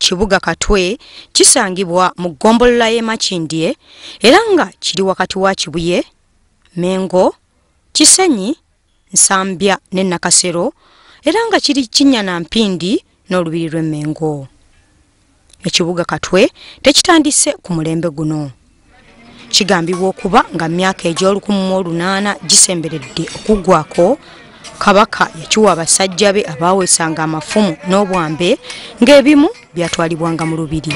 kibuga Katwe kisangibwa mu ggombolola y'e Makindye era nga kiri wakati wa Kibuye, Mengo, Kisenyi, Nsambya ne Nakasero era nga kiri Kinyana Mpindi n'olubiri lw'e Mengo. Ekibuga Katwe tekitandise ku mulembe guno. Kigambibwa okuba nga myaka egy'olukumi gisemberedde okuggwako Kabaka yakiwa abasajja be abaweesanga amafumu n'obwambe ng'ebimu byatwalibwanga mu lubiri.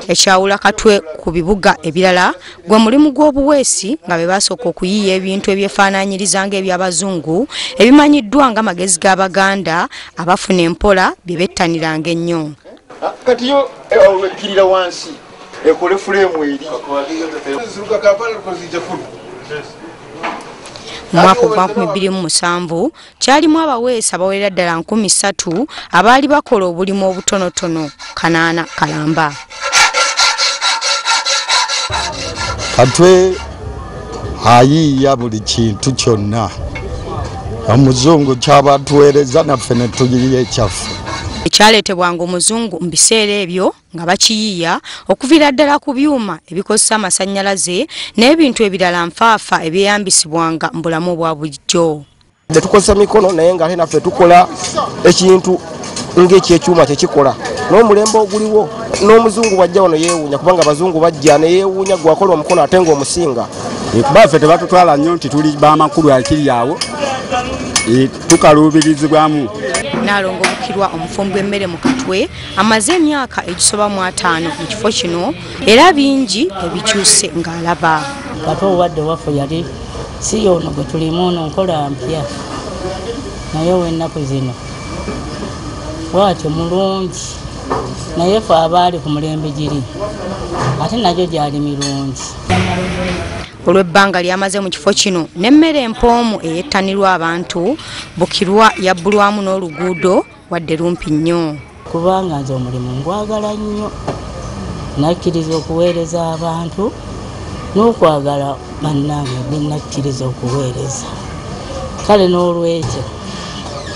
Ekyawula Katwe ku bibuga ebirala gwe mulimu gw'obuweesi nga be basooka okuyiiya ebintu ebyefaananyiriza ng'eby'abazungu ebimanyiddwa nga magezi g'abaganda abafuna empola bye bettaniranga ennyo. Kati yo olwekirira wansi ekole fulemu eri mu mwaka gwa 2007 kyalimu abaweesi abawerera ddala 3,000 abaali bakola obulimu obutonotono kanaana kalamba. Katwe ayiiya buli kintu kyonna omuzungu kyabatuweereza naffe ne tuyiiya ekyaffe. Ekyaleetebwanga omuzungu mu biseera ebyo nga bakiyiiya okuviira ddala ku byuma ebikozesa amasannyalaze n'ebintu ebirala nfaafa ebyeyambisibwanga mu bulamu obwa bulijjo. Tetukozesa mikono naye nga ate naffe tukola ekintu ng'ekyekyuma kyekikola n'omulembe oguliwo n'omuzungu bwajja wano yeewuunya kubanga abazungu bajja ne yeewuunya gwakola omukono ate ng'omusinga. Kuba ffe tebatutwala nnyo nti tuli b'amakulu akiri awo tukaluubirizibwamu. Nalongo bukirwa omufumbo emmere mu Katwe amaze emyaka egisoba mu 5 mu kifo kino era bingi ebikyuse ng'alaba. Katwe wadde waffe yali si yono gwe tulimu nkola mpya naye w'ennaku zino bwatyo mulungi naye ffe abaali ku mulembe giri ate nagyo gyali mirungi. Olw'ebbanga lyamaze mu kifo kino n'emmere empoomu eyettanirwa abantu bukirwa yabbulwamu n'oluguudo wadde lumpi nnyo. Kubanga nze omulimu ngwagala nnyo nakkiriza okuweereza abantu n'okwagala bannange binakkiriza okuweereza kale n'olwekyo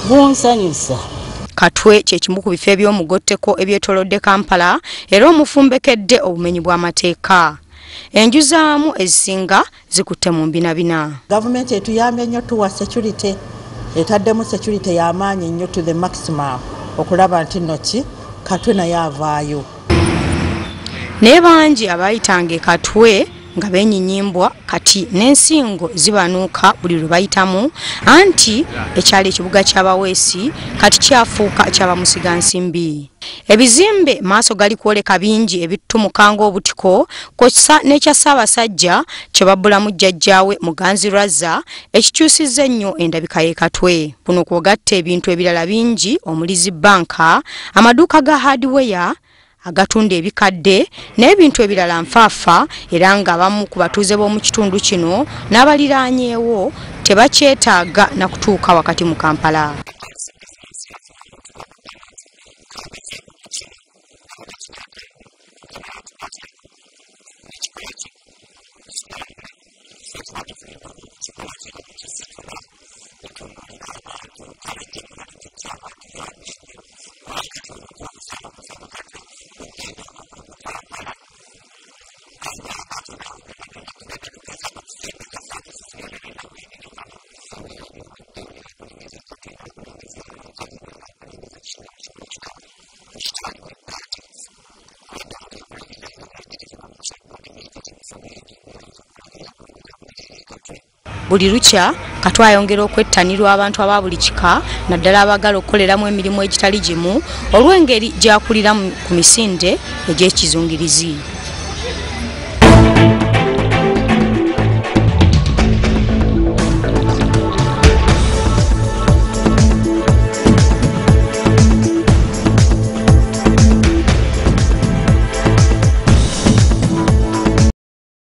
gunsanyusa. Katwe kye kimu ku bifo eby'omugotteko ebyetoolodde Kampala era omufumbekedde obumenyi bw'amateeka. Enju zaamu ezisinga zikutte mu mbinabina. Gavumenti etuyambye nnyo tuwa security etaddemu security y'amaanyi nnyo to the maximum okulaba nti nno ki Katwe naye avaayo. Naye bangi abayitanga Katwe nga beenyinyimbwa kati n'ensingo zibanuuka buli lwe bayitamu anti ekyali ekibuga ky'abaweesi kati kyafuuka ky'abamusigansimbi. Ebizimbe maaso gali kwoleka bingi ebitumuka ng'obutiko kw'ossa n'ekya Ssaabasajja kye babbulamu jjajjaawe Muganzi Lwazza ekikyusizza ennyo endabika y'e Katwe. Buno kwogatta ebintu ebirala bingi omuli zibbanka, amaduuka ga hardware agatunda ebikadde n'ebintu ebirala nfaafa era nga abamu ku batuuze b'omu kitundu kino n'abaliraanyeewo tebakyetaaga na kutuuka wakati mu Kampala. Buli lukya Katwe ayongera okwettanirwa abantu aba buli kika naddala abagala okukoleramu emirimu egitali gimu olw'engeri gy'akulira ku misinde egy'ekizungirizi.